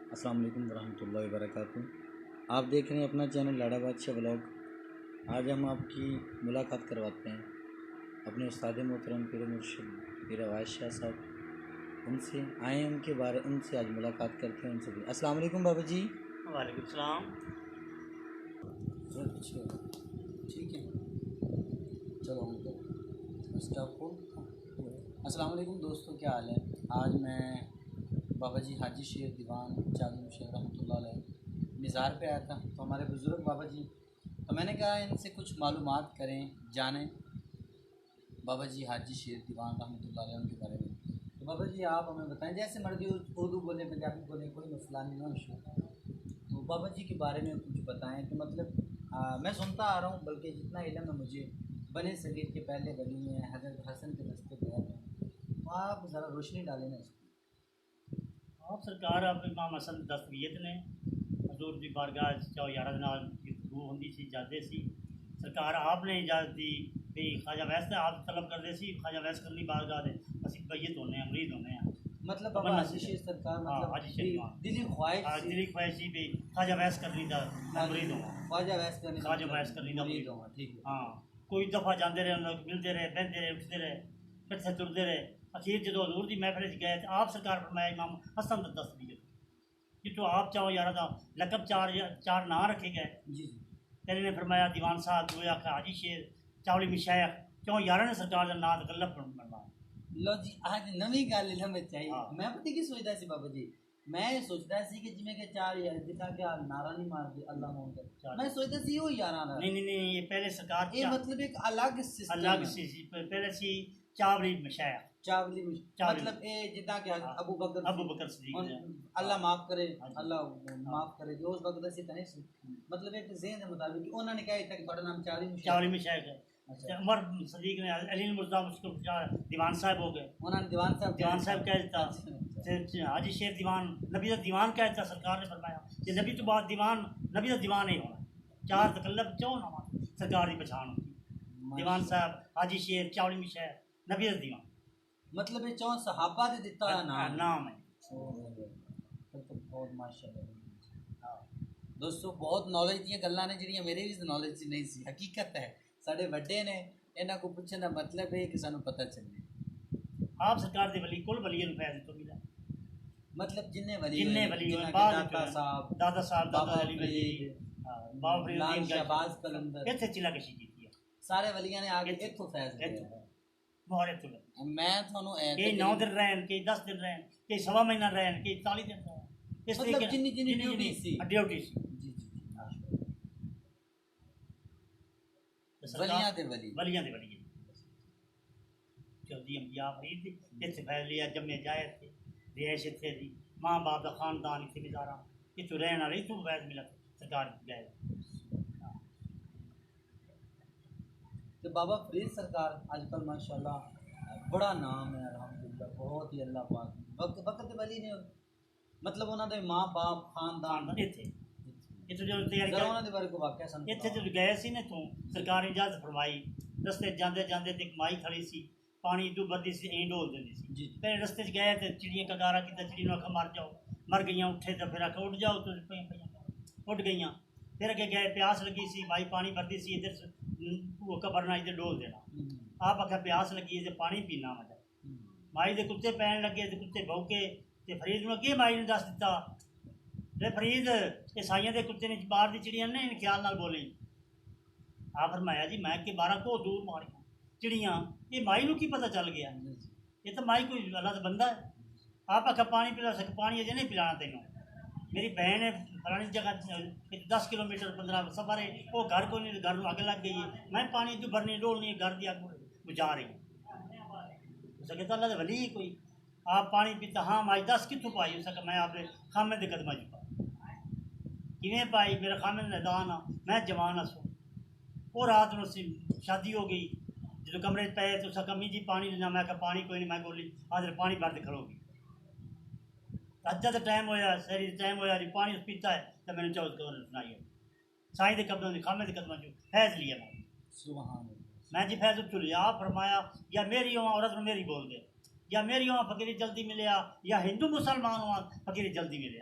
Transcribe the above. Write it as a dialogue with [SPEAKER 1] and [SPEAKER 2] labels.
[SPEAKER 1] अस्सलाम वालेकुम वरहमतुल्लाहि वबरकातुहू। आप देख रहे हैं अपना चैनल लाड़ा बादशाह व्लॉग। आज हम आपकी मुलाकात करवाते हैं अपने उस्ताद मोहतरम पीर मुर्शिद पीर अवाइस शाह साहब। उनसे आए हैं उनसे आज मुलाकात करते हैं उनसे भी। अस्सलाम वालेकुम बाबा जी।
[SPEAKER 2] वालेकुम सलाम।
[SPEAKER 1] अच्छा ठीक है, चलो हम स्टाफ को। अस्सलाम वालेकुम दोस्तों, क्या हाल है? आज मैं बाबा जी हाजी शेर दीवान चादम शेख रहमतुल्लाह अलैह मज़ार पे आया था, तो हमारे बुज़ुर्ग बाबा जी, तो मैंने कहा इनसे कुछ मालूमात करें, जानें बाबा जी हाजी शेर दीवान रहमतुल्लाह अलैह उनके बारे में। तो बाबा जी आप हमें बताएं, जैसे मर्जी उर्दू बोलें पंजाबी बोलें, कोई मसला नहीं, नो इशू। तो बाबा जी के बारे में कुछ बताएं कि मतलब मैं सुनता आ रहा हूँ, बल्कि जितना इल्म है मुझे, बने सगीर के पहले वली हैं, हज़रत हसन के रस्ते पे हैं, तो आप ज़रा रोशनी डालें ना इस पर।
[SPEAKER 2] आप सरकार आप इमाम हसन दस्तगीयत ने हजूर की बारगाह 11 नाल गुफ्तगू होंदी सी, जाते सी सरकार आपने इजाज़त दी भी ख्वाजा वैस से आप तलब करते सी, ख्वाजा वैस करनी बारगाह दे असी बैयत होने हैं, मुरीद होने हैं।
[SPEAKER 1] मतलब बाबा हाजी शेर सरकार मतलब
[SPEAKER 2] दिली ख्वाहिश सी भी ख्वाजा वैस करनी दा मुरीद होवां,
[SPEAKER 1] ख्वाजा वैस करनी दा
[SPEAKER 2] मुरीद होवां।
[SPEAKER 1] ठीक है।
[SPEAKER 2] हाँ, कोई दफ़ा जाते रहे, मिलते रहे, बहते रहे, उठते रहे, कट्ठे तुरते रहे। अखीर जो हजूर की महफिल गए तो आप सरकार फरमाया इमाम हसन दस्तगीयत कि तो आप चाहो यार था लकब चार ना रखे गए
[SPEAKER 1] जी।
[SPEAKER 2] पहले ने फरमाया दीवान साहब, दो आखा हाजी शेर, चावली मशायख, क्यों यार ने सरकार का नाम गलत बनवाया।
[SPEAKER 1] लो जी, आज नवी गल इलम चाहिए।
[SPEAKER 2] हाँ।
[SPEAKER 1] मैं पता की सोचता सी बाबा जी, मैं सोचता सी कि जिमें के चार यार जितना के नारा नहीं मारते अल्लाह मोहम्मद, मैं सोचता सी वो यारा ना
[SPEAKER 2] नहीं, ये पहले सरकार
[SPEAKER 1] ये मतलब एक अलग सिस्टम
[SPEAKER 2] अलग सी पहले सी चावली मशायख,
[SPEAKER 1] चावली मतलब ए जितना के अबू बकर
[SPEAKER 2] सिद्दीक
[SPEAKER 1] अल्लाह माफ करे, अल्लाह माफ करे जो उस वक्त से तने मतलब एक ज़हन के मुताबिक उन्होंने कहा था कि बड़ा नाम चावली
[SPEAKER 2] मशायख है। उमर सदीक ने अली मुर्जा मुझको दीवान साहब हो गए,
[SPEAKER 1] उन्होंने दीवान साहब
[SPEAKER 2] कह देता। हाजी शेर दीवान नबी का दीवान कह देता। सरकार ने फरमाया कि नबी तो बाद दीवान नबी का दीवान नहीं होना, चार तकल्लफ क्यों ना सरकार की पछाण होती। दीवान साहब हाजी शेर चावली मशायख नबी का दीवान
[SPEAKER 1] मतलब ये चौं सहाबा दे दिता
[SPEAKER 2] नाम है।
[SPEAKER 1] तो बहुत माशाअल्लाह दोस्तों, बहुत नॉलेज दी गल्लां ने जिहड़ियां मेरे भी नॉलेज नहीं सी। हकीकत है साडे वड्डे ने इन्हां को पूछण दा मतलब है कि सानू पता चले।
[SPEAKER 2] आप सरकार दे वली कुल वलियों नूं फैज़ तो मिला, मतलब
[SPEAKER 1] जिन्ने वली
[SPEAKER 2] दादा साहब दादा अली वली बाबा फरीद
[SPEAKER 1] शहबाज कलंदर
[SPEAKER 2] इत्थे चिला कशी कीती है।
[SPEAKER 1] सारे वलियां ने आगे इत्थों फैज़ लिया। मैं थानू
[SPEAKER 2] कई 9 दिन रहन, कई 10 दिन रहन, कई सवा महीना रहन, कई 40 दिन रहन, इस
[SPEAKER 1] मतलब जिन्नी ड्यूटी सी जी वलियां दे वली
[SPEAKER 2] चौधरी अंबिया फरीद इत्थे फैज़ लिया, जम्मे जाए थे, रिहाइश इत्थे दी, माँ बाप का खानदान इत्थे गुजारा, इत्थों रहन वाले इत्थों फैज़ मिला सरकार गए।
[SPEAKER 1] तो बाबा फरीद सरकार आजकल माशाल्लाह बड़ा नाम है अल्हम्दुलिल्लाह, बहुत ही अल्लाह पाक वक्त वली ने मतलब उन्होंने माँ बाप खानदान
[SPEAKER 2] इत्थे जो तैयारी
[SPEAKER 1] उन्होंने दे बारे को वाकया सन
[SPEAKER 2] इत्थे जो गए सी ने तू सरकार ने इजाजत फरमाई, रस्ते जांदे जांदे ते माई खड़ी सी, पानी दू बदी सी ऐं डोल देंदी सी। फिर रस्ते च गए तो चिड़ियाँ का गारा किया, चिड़ियों ने आखा मर जाओ, मर गईयां, उठे तो फिर आखा उठ जाओ, तो उठ गईयां। फिर अगे गए, प्यास लगी सी, माई पानी भरती सी, इधर भूखा भरना, इधर डोल देना। आप आखा प्यास लगी है पानी पीना, मतलब माई दे कुत्ते पैन लगे तो कुत्ते भौके, तो फरीद नूं अगे माई ने दस दिता रे फरीद ईसाइयों के कुत्ते ने बाहर की चिड़िया ने ख्याल नाल बोली। आप फरमाया जी मैं के 12 को दूर मारिया चिड़ियाँ, ये माई नूं की पता चल गया, ये तो माई कोई अल्लाह का बंदा है। आप आखा पानी पिला सक, पानी अजे नहीं पिलाना तेनों, मेरी बहन है फलानी जगह 10 किलोमीटर 15 सफर है, वो घर को नहीं, घर आगे लग गई है, मैं पानी जो भरनी डोलनी है, घर की अग बुझा रही उसे कहता अल्लाह वली ही कोई। आप पानी पीता, हाँ माई 10 कितों पाई, उस मैं आपने खामे के कदम च किवें पाई, मेरा खामे मैदान आ, मैं जवान हसो। वो रात में शादी हो गई, जो कमरे पे तो उस कमी जी पानी लेना, मैं कहा पानी कोई नहीं, मैं बोली आज पानी भर के खड़ोगी। अज्जा तो टाइम होया, सरी टाइम होया जी, पानी पीता है तो मैंने चौथ कवर सुनाई है साईं के कदम खामे के कदम चो फैज़ लिया मैं जी फैज़ उठू लिया। आप फरमाया या मेरी हो औरत मेरी बोल दे, या मेरी हो फकीरी जल्दी मिले, या हिंदू मुसलमान हो फकीरी जल्दी मिले।